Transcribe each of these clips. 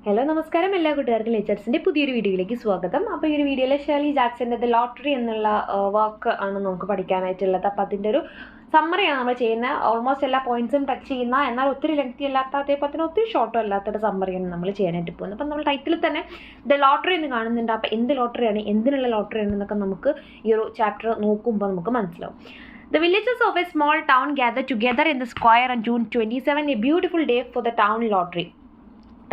Hello നമസ്കാരം എല്ലാ കൂട്ടുകാർക്കും ലെക്ചേഴ്സിൻ്റെ പുതിയൊരു വീഡിയോയിലേക്ക് സ്വാഗതം. അപ്പോൾ ഈ ഒരു വീഡിയോയിൽ ഷേർലി ജാക്സന്റെ ദ ലോട്ടറി എന്നുള്ള വാക്ക് ആണ് നമുക്ക് പഠിക്കാനായിട്ടുള്ളത്. അപ്പോൾ അതിൻ്റെ ഒരു സമ്മറിയാണ് നമ്മൾ ചെയ്യുന്നത്. ഓൾമോസ്റ്റ് എല്ലാ പോയിന്റ്സും ടച്ച് ചെയ്യുന്ന, എന്നാൽ ഒത്തിരി ലെങ്തി അല്ലാത്ത, അതേപോലെ തന്നെ ഒത്തിരി ഷോർട്ടും അല്ലാത്തൊരു സമ്മറിയാണ് നമ്മൾ ചെയ്യാനായിട്ട് പോകുന്നത്. അപ്പം നമ്മൾ ടൈറ്റിൽ തന്നെ ദ ലോട്ടറി എന്ന് കാണുന്നുണ്ട്. അപ്പോൾ എന്ത് ലോട്ടറിയാണ്, എന്തിനുള്ള ലോട്ടറിയാണ് എന്നൊക്കെ നമുക്ക് ഈ ഒരു ചാപ്റ്റർ നോക്കുമ്പോൾ നമുക്ക് മനസ്സിലാവും. The villagers of a small town gathered together in the square on June 27, a beautiful day for the town lottery.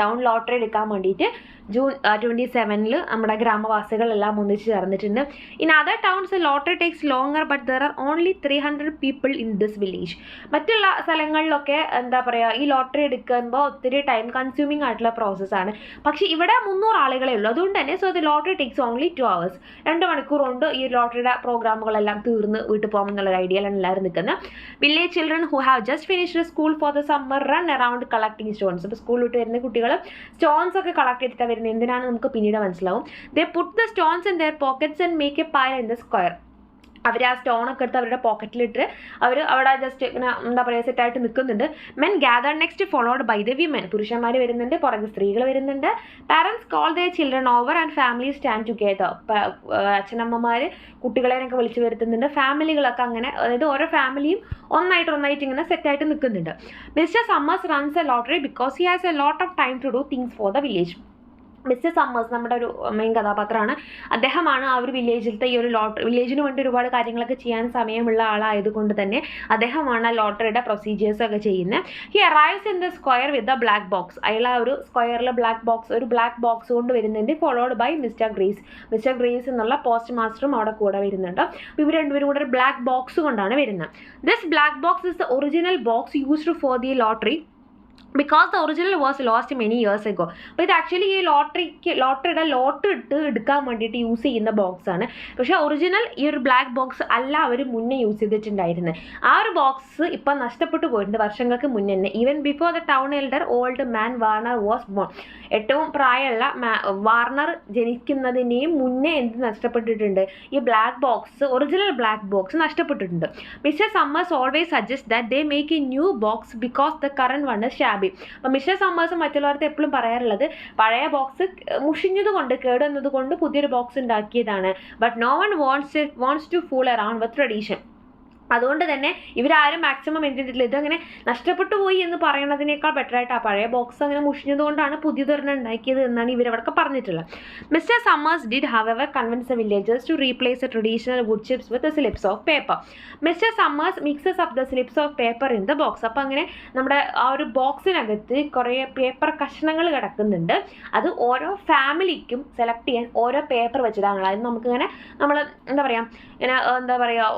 Town lottery എടുക്കാൻ വേണ്ടിയിട്ട് ജൂൺ 27 നമ്മുടെ ഗ്രാമവാസികളെല്ലാം ഒന്നിച്ച് ചേർന്നിട്ടുണ്ട്. In other towns lottery takes longer but there are only 300 people in this village. മറ്റുള്ള സ്ഥലങ്ങളിലൊക്കെ എന്താ പറയുക, ഈ ലോട്ടറി എടുക്കുമ്പോൾ ഒത്തിരി ടൈം കൺസ്യൂമിങ് ആയിട്ടുള്ള പ്രോസസ്സാണ്. പക്ഷേ ഇവിടെ 300 ആളുകളേ ഉള്ളൂ. അതുകൊണ്ട് തന്നെ the lottery takes only 2 hours. 2 മണിക്കൂർ കൊണ്ട് ഈ ലോട്ടറിയുടെ പ്രോഗ്രാമുകളെല്ലാം തീർന്ന് വീട്ടിൽ പോകാമെന്നുള്ള ഐഡിയയിലാണ് എല്ലാവരും നിൽക്കുന്നത്. Village children who have just finished school for the summer run around collecting stones. അപ്പോൾ സ്കൂൾ വിട്ട് വരുന്ന കുട്ടികൾ സ്റ്റോൺസ് ഒക്കെ കളക്ട് ചെയ്തിട്ട് വരുന്നത് എന്തിനാണ് നമുക്ക് പിന്നീട് മനസ്സിലാവും. They put the stones in their pockets and make a pile in the square. അവർ ആ സ്റ്റോണൊക്കെ എടുത്ത് അവരുടെ പോക്കറ്റിലിട്ട് അവർ അവിടെ ജസ്റ്റ് ഇങ്ങനെ എന്താ പറയുക സെറ്റായിട്ട് നിൽക്കുന്നുണ്ട്. Men gather next followed by the women. പുരുഷന്മാർ വരുന്നുണ്ട്, പുറകെ സ്ത്രീകൾ വരുന്നുണ്ട്. Parents call the children over and family stand together. അച്ഛനമ്മമാർ കുട്ടികളെയൊക്കെ വിളിച്ചു വരുത്തുന്നുണ്ട്. ഫാമിലികളൊക്കെ അങ്ങനെ, അതായത് ഓരോ ഫാമിലിയും ഒന്നായിട്ട് ഇങ്ങനെ സെറ്റായിട്ട് നിൽക്കുന്നുണ്ട്. Mr Summers runs a lottery because he has a lot of time to do things for the village. Mr Summers നമ്മുടെ ഒരു മെയിൻ കഥാപാത്രമാണ്. അദ്ദേഹമാണ് ആ ഒരു വില്ലേജിലത്തെ ഈ ഒരു വില്ലേജിന് വേണ്ടി ഒരുപാട് കാര്യങ്ങളൊക്കെ ചെയ്യാൻ സമയമുള്ള ആളായതുകൊണ്ട് തന്നെ അദ്ദേഹമാണ് ആ ലോട്ടറിയുടെ പ്രൊസീജിയേഴ്സ് ഒക്കെ ചെയ്യുന്നത്. He arrives in the square with the black box. അയാൾ ആ ഒരു സ്ക്വയറിൽ ഒരു ബ്ലാക്ക് ബോക്സ് കൊണ്ട് വരുന്നുണ്ട്. ഫോളോഡ് ബൈ മിസ്റ്റർ ഗ്രേസ് എന്നുള്ള പോസ്റ്റ് മാസ്റ്ററും അവിടെ കൂടെ വരുന്നുണ്ട്. അപ്പോൾ ഇവർ രണ്ടുപേരും കൂടെ ഒരു ബ്ലാക്ക് ബോക്സ് കൊണ്ടാണ് വരുന്നത്. This black box is the original box used for the lottery because the original was lost many years ago. അപ്പോൾ ഇത് ആക്ച്വലി ഈ ലോട്ടറിയുടെ ഇട്ട് എടുക്കാൻ വേണ്ടിയിട്ട് യൂസ് ചെയ്യുന്ന ബോക്സാണ്. പക്ഷേ ഒറിജിനൽ ഈ ഒരു ബ്ലാക്ക് ബോക്സ് അല്ല അവർ മുന്നേ യൂസ് ചെയ്തിട്ടുണ്ടായിരുന്നത്. ആ ഒരു ബോക്സ് ഇപ്പം നഷ്ടപ്പെട്ടു പോയിട്ടുണ്ട് വർഷങ്ങൾക്ക് മുന്നേ തന്നെ. Even before the town elder old man Warner was born. ഏറ്റവും പ്രായമുള്ള വാർണർ ജനിക്കുന്നതിനെയും മുന്നേ എന്ത് നഷ്ടപ്പെട്ടിട്ടുണ്ട്, ഈ black box, original black box നഷ്ടപ്പെട്ടിട്ടുണ്ട്. Mister Summers always suggest that they make a new box because the current one is shabby. അപ്പം mister summers മറ്റുള്ളവർക്ക് എപ്പോഴും പറയാറുള്ളത് പഴയ ബോക്സ് മുഷിഞ്ഞതുകൊണ്ട്, കേടുവന്നതുകൊണ്ട് പുതിയൊരു ബോക്സ് ഉണ്ടാക്കിയതാണ്. But no one wants to fool around with tradition. അതുകൊണ്ട് തന്നെ ഇവരാരും മാക്സിമം എന്ത് ചെയ്തിട്ടില്ല, ഇതങ്ങനെ നഷ്ടപ്പെട്ടു പോയി എന്ന് പറയുന്നതിനേക്കാൾ ബെറ്ററായിട്ട് ആ പഴയ ബോക്സ് അങ്ങനെ മുഷിഞ്ഞതുകൊണ്ടാണ് പുതിയതൊരെണ്ണം ഉണ്ടാക്കിയത് എന്നാണ് ഇവരവിടെ പറഞ്ഞിട്ടുള്ളത്. Mr Summers did however convince the villagers to replace the traditional wood chips with slips of paper. Mr Summers mixes up the slips of paper in the box. അപ്പോൾ അങ്ങനെ നമ്മുടെ ആ ഒരു ബോക്സിനകത്ത് കുറേ പേപ്പർ കഷ്ണങ്ങൾ കിടക്കുന്നുണ്ട്. അത് ഓരോ ഫാമിലിക്കും സെലക്ട് ചെയ്യാൻ ഓരോ പേപ്പർ വെച്ചിട്ടാണ്. അതായത് നമുക്കിങ്ങനെ നമ്മൾ എന്താ പറയുക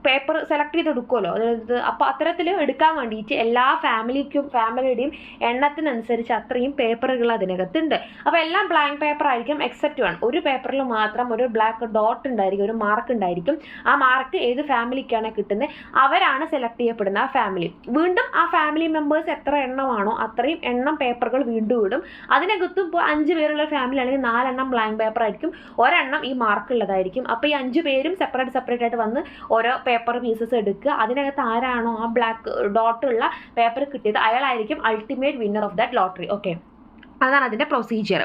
പേപ്പർ സെലക്ട് ചെയ്ത് എടുക്കുമല്ലോ. അതായത് അപ്പോൾ അത്തരത്തിൽ എടുക്കാൻ വേണ്ടിയിട്ട് എല്ലാ ഫാമിലിയുടെയും എണ്ണത്തിനനുസരിച്ച് അത്രയും പേപ്പറുകൾ അതിനകത്തുണ്ട്. അപ്പോൾ എല്ലാം ബ്ലാങ്ക് പേപ്പർ ആയിരിക്കും എക്സെപ്റ്റ് വൺ. ഒരു പേപ്പറിൽ മാത്രം ഒരു ബ്ലാക്ക് ഡോട്ട് ഉണ്ടായിരിക്കും, ഒരു മാർക്ക് ഉണ്ടായിരിക്കും. ആ മാർക്ക് ഏത് ഫാമിലിക്കാണ് കിട്ടുന്നത് അവരാണ് സെലക്ട് ചെയ്യപ്പെടുന്ന ആ ഫാമിലി. വീണ്ടും ആ ഫാമിലി മെമ്പേഴ്സ് എത്ര എണ്ണമാണോ അത്രയും എണ്ണം പേപ്പറുകൾ വീണ്ടും ഇടും. അതിനകത്തും ഇപ്പോൾ 5 പേരുള്ള ഫാമിലി ആണെങ്കിൽ 4 എണ്ണം ബ്ലാങ്ക് പേപ്പർ ആയിരിക്കും, ഒരെണ്ണം ഈ മാർക്ക് ഉള്ളതായിരിക്കും. അപ്പോൾ ഈ 5 പേരും സെപ്പറേറ്റ് ആയിട്ട് വന്ന് ഓരോ പേപ്പർ പീസസ് എടുക്കുക. അതിനകത്ത് ആരാണോ ആ ബ്ലാക്ക് ഡോട്ടുള്ള പേപ്പർ കിട്ടിയത് അയാളായിരിക്കും ultimate winner of that lottery. Okay, അതാണ് അതിൻ്റെ procedure.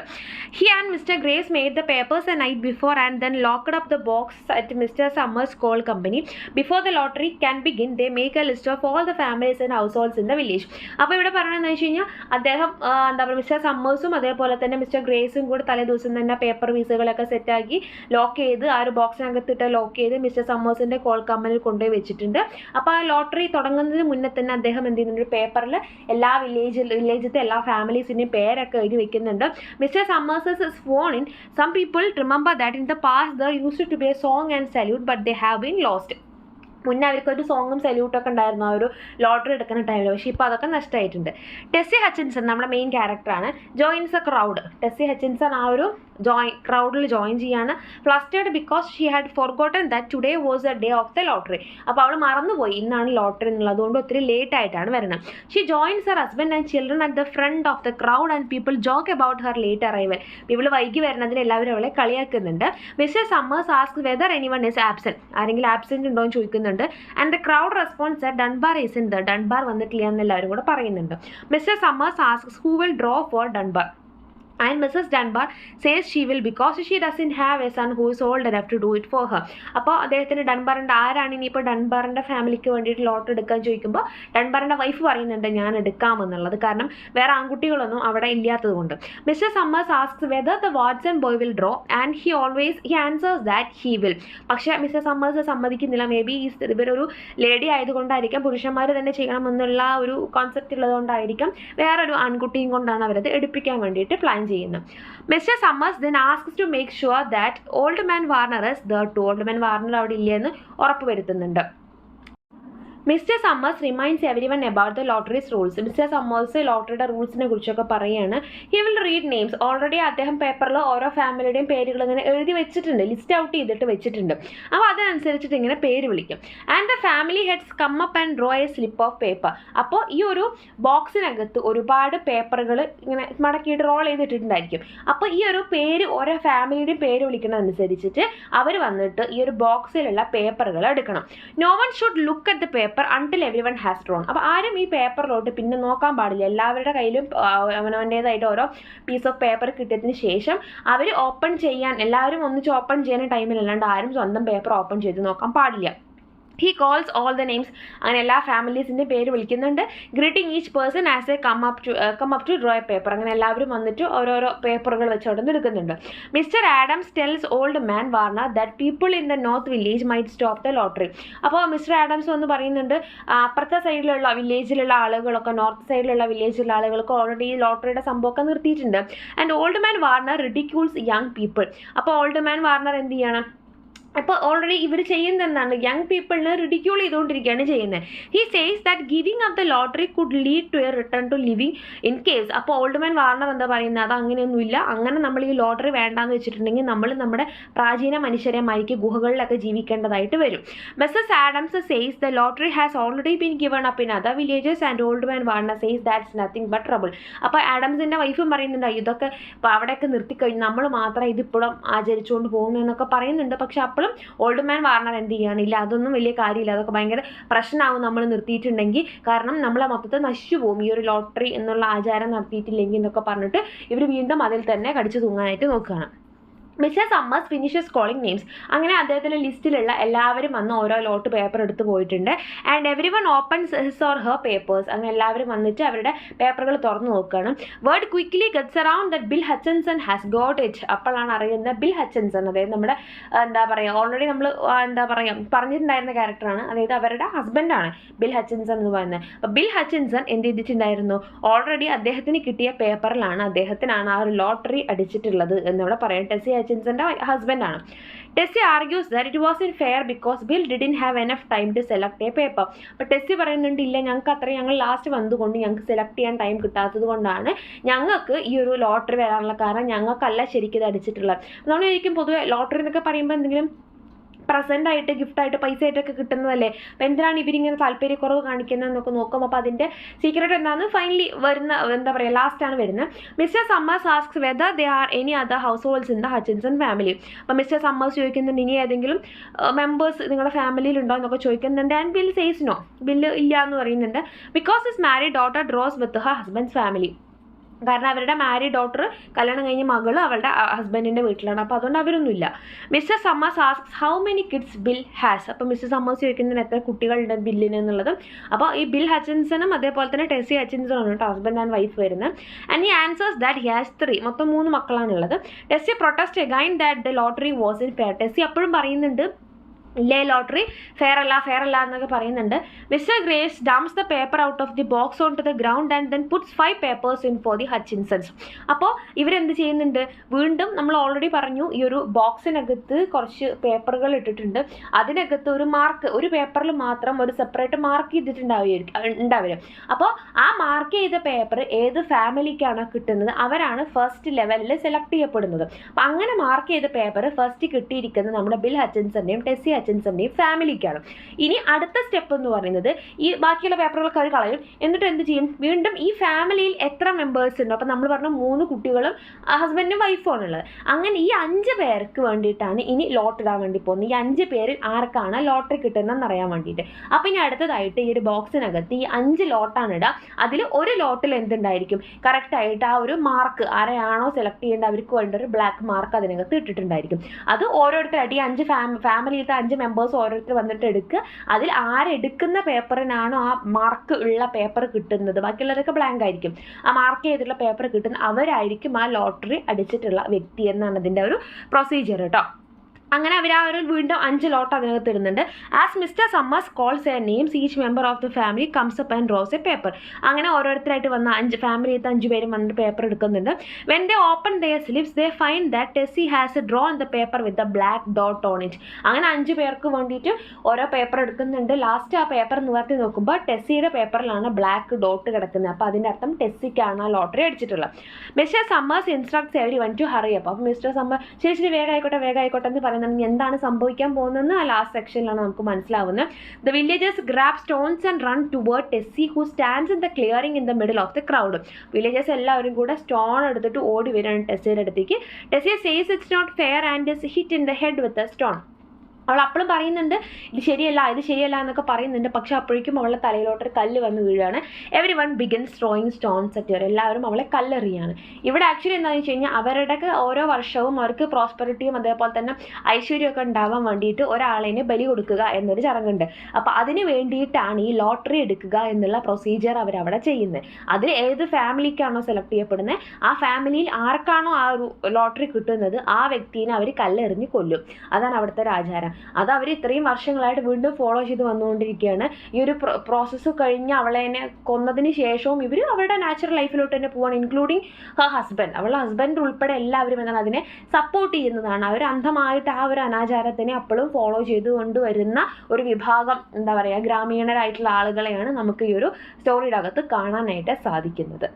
He and mister Graves made the papers a night before and then locked up the box at mister Summers coal company. Before the lottery can begin they make a list of all the families and households in the village. അപ്പോൾ ഇവിടെ പറയണമെന്ന് വെച്ച് കഴിഞ്ഞാൽ അദ്ദേഹം എന്താ പറയുക, mister സമ്മേഴ്സും അതേപോലെ തന്നെ മിസ്റ്റർ ഗ്രേസും കൂടി തലേ ദിവസം തന്നെ പേപ്പർ പീസുകളൊക്കെ സെറ്റാക്കി ലോക്ക് ചെയ്ത് ആ ഒരു ബോക്സിനകത്തിട്ട് ലോക്ക് ചെയ്ത് മിസ്റ്റർ സമ്മേഴ്സിൻ്റെ കോൾ കമ്പനിയിൽ കൊണ്ടുപോയി വെച്ചിട്ടുണ്ട്. അപ്പോൾ ആ ലോട്ടറി തുടങ്ങുന്നതിന് മുന്നേ തന്നെ അദ്ദേഹം എന്ത് ചെയ്യുന്നുണ്ട്, പേപ്പറിൽ എല്ലാ വില്ലേജിലത്തെ എല്ലാ ഫാമിലീസിൻ്റെയും പേരൊക്കെ എഴുതി വെക്കുന്നുണ്ട്. മിസ്റ്റർ സമ്മേഴ്സ് ഇസ് ഫോൺ in. Some people remember that in the past there used to be a song and salute but they have been lost. മുന്നേ അവർക്കൊരു സോങ്ങും സല്യൂട്ടൊക്കെ ഉണ്ടായിരുന്നു ആ ഒരു ലോട്ടറി എടുക്കുന്ന ടൈമിൽ. പക്ഷേ ഇപ്പോൾ അതൊക്കെ നഷ്ടമായിട്ടുണ്ട്. ടെസ്സി ഹച്ചിൻസൺ നമ്മുടെ മെയിൻ ക്യാരക്ടറാണ്. Joins a crowd. Tessie Hutchinson ആ ഒരു ക്രൗഡിൽ ജോയിൻ ചെയ്യാണ്. Flustered because she had forgotten that today was a day of the lottery. അപ്പോൾ അവൾ മറന്നുപോയി ഇന്നാണ് ലോട്ടറി എന്നുള്ളത്, അതുകൊണ്ട് ഒത്തിരി ലേറ്റ് ആയിട്ടാണ് വരുന്നത്. She joins her husband and children at the front of the crowd and people joke about her late arrival. ഇവൾ വൈകി വരുന്നതിന് എല്ലാവരും അവളെ കളിയാക്കുന്നുണ്ട്. Mister Summers asks whether anyone is absent, ആരെങ്കിലും ആബ്സെന്റ് ഉണ്ടോ എന്ന് ചോദിക്കുന്നുണ്ട്. And the crowd responds that Dunbar is in the, Dunbar വന്നിട്ടില്ല എന്ന് എല്ലാവരും കൂടെ പറയുന്നുണ്ട്. Mister Summers asks who will draw for Dunbar. And Mrs. Dunbar says she will because she doesn't have a son who is old enough to do it for her. അപ്പോൾ അദ്ദേഹത്തിന് ഡൺബാറിൻ്റെ ആരാണ് ഇനിയിപ്പോൾ ഡൺബാറിൻ്റെ ഫാമിലിക്ക് വേണ്ടിയിട്ട് ലോട്ടറി എടുക്കാൻ ചോദിക്കുമ്പോൾ ഡൺബാറിൻ്റെ വൈഫ് പറയുന്നുണ്ട് ഞാൻ എടുക്കാമെന്നുള്ളത്, കാരണം വേറെ ആൺകുട്ടികളൊന്നും അവിടെ ഇല്ലാത്തത് കൊണ്ട്. Mister Summers asks whether the Watson boy will draw and he answers that he will. പക്ഷേ മിസ്റ്റർ സമ്മേഴ്സ് സമ്മതിക്കുന്നില്ല. മേ ബി ഇവരൊരു ലേഡി ആയതുകൊണ്ടായിരിക്കാം, പുരുഷന്മാർ തന്നെ ചെയ്യണമെന്നുള്ള ഒരു കോൺസെപ്റ്റ് ഉള്ളതുകൊണ്ടായിരിക്കാം വേറൊരു ആൺകുട്ടിയും കൊണ്ടാണ് അവരത് എടുപ്പിക്കാൻ വേണ്ടിയിട്ട് പ്ലാൻ ചെയ്യുന്നത്. Mister summers then asks to make sure that old man Warner is there too. Old man Warner അവിടെ ഇല്ലെന്ന് ഉറപ്പ് വരുത്തുന്നുണ്ട്. Mister Summers reminds everyone about the lottery's rules. Mister Summers ലോട്ടറിയുടെ റൂൾസിനെ കുറിച്ചൊക്കെ പറയുകയാണ്. He will read names. Already അദ്ദേഹം പേപ്പറിൽ ഓരോ ഫാമിലിയുടെയും പേരുകൾ ഇങ്ങനെ എഴുതി വെച്ചിട്ടുണ്ട്, ലിസ്റ്റ് ഔട്ട് ചെയ്തിട്ട് വെച്ചിട്ടുണ്ട്. അപ്പോൾ അതനുസരിച്ചിട്ട് ഇങ്ങനെ പേര് വിളിക്കും. And the family heads come up and draw a slip of paper. അപ്പോൾ ഈ ഒരു ബോക്സിനകത്ത് ഒരുപാട് പേപ്പറുകൾ ഇങ്ങനെ മടക്കിയിട്ട് റോൾ ചെയ്തിട്ടുണ്ടായിരിക്കും. അപ്പോൾ ഈ ഒരു പേര് ഓരോ ഫാമിലിയുടെയും പേര് വിളിക്കുന്നതനുസരിച്ചിട്ട് അവർ വന്നിട്ട് ഈ ഒരു ബോക്സിലുള്ള പേപ്പറുകൾ എടുക്കണം. No one should look at the paper until everyone has drawn. അപ്പോൾ ആരും ഈ പേപ്പറിലോട്ട് പിന്നെ നോക്കാൻ പാടില്ല. എല്ലാവരുടെ കയ്യിലും അവനവൻ്റേതായിട്ട് ഓരോ പീസ് ഓഫ് പേപ്പർ കിട്ടിയതിന് ശേഷം അവർ ഓപ്പൺ ചെയ്യാൻ, എല്ലാവരും ഒന്നിച്ച് ഓപ്പൺ ചെയ്യുന്ന ടൈമിലല്ലാണ്ട് ആരും സ്വന്തം പേപ്പർ ഓപ്പൺ ചെയ്ത് നോക്കാൻ പാടില്ല. He calls all the names. അങ്ങനെ എല്ലാ ഫാമിലീസിൻ്റെ പേര് വിളിക്കുന്നുണ്ട്. Greeting each person as a come up to draw a paper. അങ്ങനെ എല്ലാവരും വന്നിട്ട് ഓരോരോ പേപ്പറുകൾ വെച്ച് അവിടെ നിന്ന് എടുക്കുന്നുണ്ട്. Mr Adams tells old man Warner that people in the north village might stop the lottery. അപ്പോൾ മിസ്റ്റർ ആഡംസ് ഒന്ന് പറയുന്നുണ്ട് അപ്പുറത്തെ സൈഡിലുള്ള വില്ലേജിലുള്ള ആളുകളൊക്കെ, നോർത്ത് സൈഡിലുള്ള വില്ലേജിലുള്ള ആളുകൾക്ക് ഓൾറെഡി ഈ ലോട്ടറിയുടെ സംഭവമൊക്കെ നിർത്തിയിട്ടുണ്ട്. And old man Warner ridicules young people. അപ്പോൾ ഓൾഡ് മാൻ വാർണർ എന്ത് ചെയ്യണം, അപ്പോൾ ഓൾറെഡി ഇവർ ചെയ്യുന്നത് എന്താണ്, യങ് പീപ്പിളിനെ റിഡിക്യൂൾ ചെയ്തുകൊണ്ടിരിക്കുകയാണ് ചെയ്യുന്നത്. He says that giving off the lottery could lead to a return to living in caves. അപ്പോൾ ഓൾഡ് മാൻ വാർണർ എന്താ പറയുന്നത്, അത് അങ്ങനെയൊന്നുമില്ല, അങ്ങനെ നമ്മൾ ഈ ലോട്ടറി വേണ്ടാന്ന് വെച്ചിട്ടുണ്ടെങ്കിൽ നമ്മൾ നമ്മുടെ പ്രാചീന മനുഷ്യരെമാർക്ക് ഗുഹകളിലൊക്കെ ജീവിക്കേണ്ടതായിട്ട് വരും. Mrs Adams says the lottery has already been given up in other villages and old man Warner says that's nothing but trouble. അപ്പോൾ ആഡംസിൻ്റെ വൈഫും പറയുന്നുണ്ട് ഇതൊക്കെ ഇപ്പോൾ അവിടെയൊക്കെ നിർത്തിക്കഴിഞ്ഞ് നമ്മൾ മാത്രം ഇതിപ്പോഴും ആചരിച്ചുകൊണ്ട് പോകുന്നു എന്നൊക്കെ പറയുന്നുണ്ട്. പക്ഷെ അപ്പോൾ ഓൾഡ് മാൻ വാർണർ എന്ത് ചെയ്യുകയാണില്ല, അതൊന്നും വലിയ കാര്യമില്ല, അതൊക്കെ ഭയങ്കര പ്രശ്നമാവും നമ്മൾ നിർത്തിയിട്ടുണ്ടെങ്കിൽ, കാരണം നമ്മളെ മൊത്തത്തിൽ നശിച്ചു പോകും ഈ ഒരു ലോട്ടറി എന്നുള്ള ആചാരം നടത്തിയിട്ടില്ലെങ്കിൽ എന്നൊക്കെ പറഞ്ഞിട്ട് ഇവർ വീണ്ടും അതിൽ തന്നെ കടിച്ചു തൂങ്ങാനായിട്ട് നോക്കുകയാണ്. Mister summers finishes calling names. അങ്ങനെ അദ്ദേഹത്തിൻ്റെ ലിസ്റ്റിലുള്ള എല്ലാവരും വന്ന് ഓരോ ലോട്ട് പേപ്പർ എടുത്ത് പോയിട്ടുണ്ട്. And everyone opens his or her papers. അങ്ങനെ എല്ലാവരും വന്നിട്ട് അവരുടെ പേപ്പറുകൾ തുറന്നു നോക്കുകയാണ്. Word quickly gets around that Bill Hutchinson has got it. അപ്പോഴാണ് അറിയുന്നത് ബിൽ ഹച്ചൻസൺ, അതായത് നമ്മുടെ എന്താ പറയുക, ഓൾറെഡി നമ്മൾ എന്താ പറയുക പറഞ്ഞിട്ടുണ്ടായിരുന്ന ക്യാരക്ടറാണ്, അതായത് അവരുടെ ഹസ്ബൻഡാണ് ബിൽ ഹച്ചിൻസൺ എന്ന് പറയുന്നത്. അപ്പോൾ ബിൽ ഹച്ചിൻസൺ എന്ത് ചെയ്തിട്ടുണ്ടായിരുന്നു, ഓൾറെഡി അദ്ദേഹത്തിന് കിട്ടിയ പേപ്പറിലാണ് അദ്ദേഹത്തിനാണ് ആ ഒരു ലോട്ടറി അടിച്ചിട്ടുള്ളത് എന്നിവിടെ പറയാം. ടെസ്സി ഹച്ചിൻസന്റെ ഹസ്ബൻഡാണ്. Tessie argues that it was unfair because Bill didn't have enough time to select a paper. അപ്പോൾ ടെസ്സി പറയുന്നുണ്ട് ഇല്ല, ഞങ്ങൾ ലാസ്റ്റ് വന്നുകൊണ്ട് ഞങ്ങൾക്ക് സെലക്ട് ചെയ്യാൻ ടൈം കിട്ടാത്തത് കൊണ്ടാണ് ഞങ്ങൾക്ക് ഈ ഒരു ലോട്ടറി വരാനുള്ള കാരണം, ഞങ്ങൾക്കല്ല ശരിക്കും ഇത് അടിച്ചിട്ടുള്ളത്. നമ്മൾ ശരിക്കും പൊതുവെ ലോട്ടറി എന്നൊക്കെ പറയുമ്പോൾ എന്തെങ്കിലും പ്രസൻ്റ് ആയിട്ട് ഗിഫ്റ്റായിട്ട് പൈസ ആയിട്ടൊക്കെ കിട്ടുന്നതല്ലേ, അപ്പോൾ എന്തിനാണ് ഇവരിങ്ങനെ താല്പര്യക്കുറവ് കാണിക്കുന്നതെന്നൊക്കെ നോക്കും. അപ്പോൾ അതിൻ്റെ സീക്രട്ട് എന്താണെന്ന് ഫൈനലി വരുന്ന എന്താ പറയുക ലാസ്റ്റാണ് വരുന്നത്. Mr Summers asks whether they are any other households in the Hutchinson family. അപ്പോൾ മിസ്റ്റർ സമ്മേഴ്സ് ചോദിക്കുന്നുണ്ട് ഇനി ഏതെങ്കിലും മെമ്പേഴ്സ് നിങ്ങളുടെ ഫാമിലിയിലുണ്ടോ എന്നൊക്കെ ചോദിക്കുന്നുണ്ട്. And Bill says no, Bill ഇല്ല എന്ന് പറയുന്നുണ്ട്. Because his married daughter draws with her husband's family. കാരണം അവരുടെ മാരീഡ് ഡോട്ടർ കല്യാണം കഴിഞ്ഞ മകൾ അവളുടെ ഹസ്ബൻഡിൻ്റെ വീട്ടിലാണ്, അപ്പോൾ അതുകൊണ്ട് അവരൊന്നുമില്ല. Mister Summers asks how many kids Bill has. അപ്പോൾ മിസ്റ്റർ സമ്മേഴ്സ് ചോദിക്കുന്നതിന് എത്ര കുട്ടികളുണ്ട് ബില്ലിന് എന്നുള്ളത്. അപ്പോൾ ഈ ബിൽ ഹച്ചിൻസണും അതേപോലെ തന്നെ ടെസ്സി ഹച്ചിൻസണും കേട്ടോ ഹസ്ബൻഡ് ആൻഡ് വൈഫ് വരുന്നത്. And he answers that he has 3, മൊത്തം 3 മക്കളാണുള്ളത്. Tessie protest again that the lottery was unfair. Tessie അപ്പോഴും പറയുന്നുണ്ട് ഇല്ലേ ലോട്ടറി ഫെയർ അല്ല എന്നൊക്കെ പറയുന്നുണ്ട്. Mister Graves dumps the paper out of the box on to the ground and then puts 5 papers in for the Hutchinsons. അപ്പോൾ ഇവരെന്ത് ചെയ്യുന്നുണ്ട്, വീണ്ടും നമ്മൾ ഓൾറെഡി പറഞ്ഞു ഈ ഒരു ബോക്സിനകത്ത് കുറച്ച് പേപ്പറുകൾ ഇട്ടിട്ടുണ്ട്. അതിനകത്ത് ഒരു പേപ്പറിൽ മാത്രം ഒരു സെപ്പറേറ്റ് മാർക്ക് ചെയ്തിട്ടുണ്ടാവും. അപ്പോൾ ആ മാർക്ക് ചെയ്ത പേപ്പർ ഏത് ഫാമിലിക്കാണോ കിട്ടുന്നത് അവരാണ് ഫസ്റ്റ് ലെവലിൽ സെലക്ട് ചെയ്യപ്പെടുന്നത്. അപ്പം അങ്ങനെ മാർക്ക് ചെയ്ത പേപ്പർ ഫസ്റ്റ് കിട്ടിയിരിക്കുന്നത് നമ്മുടെ ബിൽ ഹച്ചിൻസന്റെയും ടെസ്സി ഹച്ചിൻസന്റെയും ഫാമിലിക്കാണ്. ഇനി അടുത്ത സ്റ്റെപ്പ് എന്ന് പറയുന്നത് ഈ ബാക്കിയുള്ള പേപ്പറുകളൊക്കെ അവർ കളയും. എന്നിട്ട് എന്ത് ചെയ്യും, വീണ്ടും ഈ ഫാമിലിയിൽ എത്ര മെമ്പേഴ്സ് ഉണ്ടോ, അപ്പം നമ്മൾ പറഞ്ഞു 3 കുട്ടികളും ഹസ്ബൻഡും വൈഫുമാണ് ഉള്ളത്. അങ്ങനെ ഈ 5 പേർക്ക് വേണ്ടിയിട്ടാണ് ഇനി ലോട്ട് ഇടാൻ വേണ്ടി പോകുന്നത്. ഈ 5 പേരിൽ ആർക്കാണ് ലോട്ടറി കിട്ടുന്നതെന്ന് അറിയാൻ വേണ്ടിയിട്ട്. അപ്പം ഇനി അടുത്തതായിട്ട് ഈ ഒരു ബോക്സിനകത്ത് ഈ 5 ലോട്ടാണ് ഇടുക. അതിൽ ഒരു ലോട്ടിൽ എന്തുണ്ടായിരിക്കും, കറക്റ്റായിട്ട് ആ ഒരു മാർക്ക് ആരെയാണോ സെലക്ട് ചെയ്യേണ്ടത് അവർക്ക് വേണ്ട ഒരു ബ്ലാക്ക് മാർക്ക് അതിനകത്ത് ഇട്ടിട്ടുണ്ടായിരിക്കും. അത് ഓരോരുത്തരായിട്ട് ഈ 5 ഫാമിലിയിലത്തെ 5 മെമ്പേഴ്സ് ഓരോരുത്തർ വന്നിട്ട് എടുക്കുക. അതിൽ ആരെടുക്കുന്ന പേപ്പറിനാണോ ആ മാർക്ക് ഉള്ള പേപ്പർ കിട്ടുന്നത്, ബാക്കിയുള്ളവരൊക്കെ ബ്ലാങ്ക് ആയിരിക്കും, ആ മാർക്ക് ചെയ്തിട്ടുള്ള പേപ്പർ കിട്ടുന്ന അവരായിരിക്കും ആ ലോട്ടറി അടിച്ചിട്ടുള്ള വ്യക്തി എന്നാണ് അതിൻ്റെ ഒരു പ്രൊസീജിയർ കേട്ടോ. അങ്ങനെ അവർ ആ ഒരു വീണ്ടും 5 ലോട്ട് അതിനകത്ത് ഇടുന്നുണ്ട്. As mister summers calls A names each member of the family comes up and draws A paper. അങ്ങനെ ഓരോരുത്തരായിട്ട് വന്ന 5 ഫാമിലിയിലത്തെ 5 പേരും വന്നിട്ട് പേപ്പർ എടുക്കുന്നുണ്ട്. When they open their slips they find that Tessie has drawn the paper with the black dot on it. അങ്ങനെ 5 പേർക്ക് വേണ്ടിയിട്ട് ഓരോ പേപ്പർ എടുക്കുന്നുണ്ട്. ലാസ്റ്റ് ആ പേപ്പർ നിവർത്തി നോക്കുമ്പോൾ ടെസ്സിയുടെ പേപ്പറിലാണ് ബ്ലാക്ക് ഡോട്ട് കിടക്കുന്നത്. അപ്പോൾ അതിൻ്റെ അർത്ഥം ടെസ്സിക്കാണ് ആ ലോട്ടറി അടിച്ചിട്ടുള്ളത്. Mister Summers instructs everyone to hurry up. അപ്പോൾ മിസ്റ്റർ സമ്മേഴ്സ് ശരി വേഗമായിക്കോട്ടെ എന്ന് പറയുന്നത് എന്താണ് സംഭവിക്കാൻ പോകുന്നതെന്ന് ആ ലാസ്റ്റ് സെക്ഷനിലാണ് നമുക്ക് മനസ്സിലാവുന്നത്. The villagers grab stones and run toward Tessie who stands in the clearing in the middle of the crowd. Villagers എല്ലാവരും കൂടെ സ്റ്റോൺ എടുത്തിട്ട് ഓടി വരികയാണ് ടെസ്സിയുടെ അടുത്തേക്ക്. Tessie says it's not fair and is hit in the head with a stone. അവൾ അപ്പോഴും പറയുന്നുണ്ട് ഇത് ശരിയല്ല എന്നൊക്കെ പറയുന്നുണ്ട്. പക്ഷെ അപ്പോഴേക്കും അവളുടെ തലയിലോട്ടൊരു കല്ല് വന്ന് വീഴുകയാണ്. Every one begins throwing stones at Har. എല്ലാവരും അവളെ കല്ലെറിയാണ്. ഇവിടെ ആക്ച്വലി എന്താണെന്ന് വെച്ച് കഴിഞ്ഞാൽ അവരുടെ ഓരോ വർഷവും അവർക്ക് പ്രോസ്പെറിറ്റിയും അതേപോലെ തന്നെ ഐശ്വര്യമൊക്കെ ഉണ്ടാവാൻ വേണ്ടിയിട്ട് ഒരാളിനെ ബലി കൊടുക്കുക എന്നൊരു ചടങ്ങുണ്ട്. അപ്പോൾ അതിന് വേണ്ടിയിട്ടാണ് ഈ ലോട്ടറി എടുക്കുക എന്നുള്ള പ്രൊസീജിയർ അവരവിടെ ചെയ്യുന്നത്. അതിൽ ഏത് ഫാമിലിക്കാണോ സെലക്ട് ചെയ്യപ്പെടുന്നത് ആ ഫാമിലിയിൽ ആർക്കാണോ ആ ഒരു ലോട്ടറി കിട്ടുന്നത് ആ വ്യക്തിനെ അവർ കല്ലെറിഞ്ഞ് കൊല്ലും. അതാണ് അവിടുത്തെ ഒരു ആചാരം. അത് അവർ ഇത്രയും വർഷങ്ങളായിട്ട് വീണ്ടും ഫോളോ ചെയ്ത് വന്നുകൊണ്ടിരിക്കുകയാണ്. ഈ ഒരു പ്രോസസ്സ് കഴിഞ്ഞ് അവളെ കൊന്നതിന് ശേഷവും ഇവർ അവരുടെ നാച്ചുറൽ ലൈഫിലോട്ട് തന്നെ പോവാണ്, ഇൻക്ലൂഡിങ് ഹസ്ബൻഡ്. അവളുടെ ഹസ്ബൻഡ് ഉൾപ്പെടെ എല്ലാവരും എന്താണ് അതിനെ സപ്പോർട്ട് ചെയ്യുന്നതാണ്. അവർ അന്ധമായിട്ട് ആ ഒരു അനാചാരത്തിനെ അപ്പോഴും ഫോളോ ചെയ്ത് കൊണ്ടുവരുന്ന ഒരു വിഭാഗം ഗ്രാമീണരായിട്ടുള്ള ആളുകളെയാണ് നമുക്ക് ഈ ഒരു സ്റ്റോറിയുടെ അകത്ത് കാണാനായിട്ട് സാധിക്കുന്നത്.